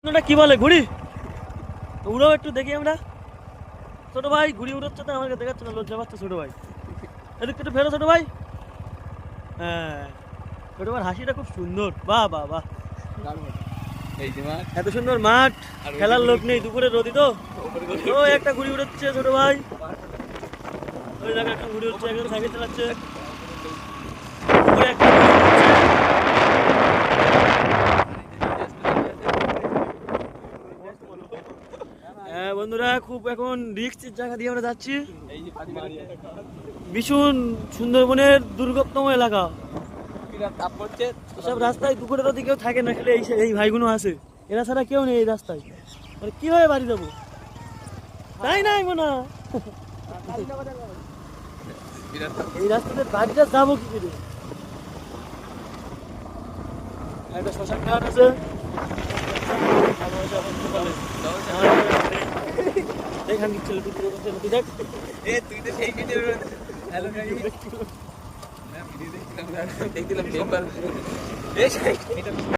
ওটা কি বলে ঘুড়ি উড়াও একটু দেখি আমরা। ছোট ভাই ঘুড়ি উড়োচ্ছে তো আমাকে দেখাচ্ছে না, লজ্জা পাচ্ছে ছোট ভাই। এদিক একটু ফেরো ছোট ভাই। হ্যাঁ ছোট ভাই হাসিটা খুব সুন্দর, বাহ বাহ বাহ। এত সুন্দর মাঠ, খেলার লোক নেই, দুপুরে রোদি তো। ও একটা ঘুড়ি উড়াচ্ছে ছোট ভাই, ওই জায়গায় একটা ঘুড়ি উড়ছে, একজন সাইকেল চালাচ্ছে। দুপুরে একটা ঘুড়ি উড়ছে। হ্যাঁ বন্ধুরা, খুব এখন রিস্কের জায়গা দিয়ে আমরা যাচ্ছি। ভীষণ সুন্দরবনের দুর্গতম এলাকা। সব রাস্তায় দুপুরের ওদিকে কেউ থাকে না, খেলে এই ভাইগুলো আছে, এরা ছাড়া কেউ নেই এই রাস্তায়। মানে কিভাবে বাড়ি যাবো, তাই নাই মনে হয়। এই রাস্তাতে বাড়িটা যাবো কি করে? একটা শ্মশান ঘাট আছে, দেখান ছিল তুই দেখ। দেখছিলাম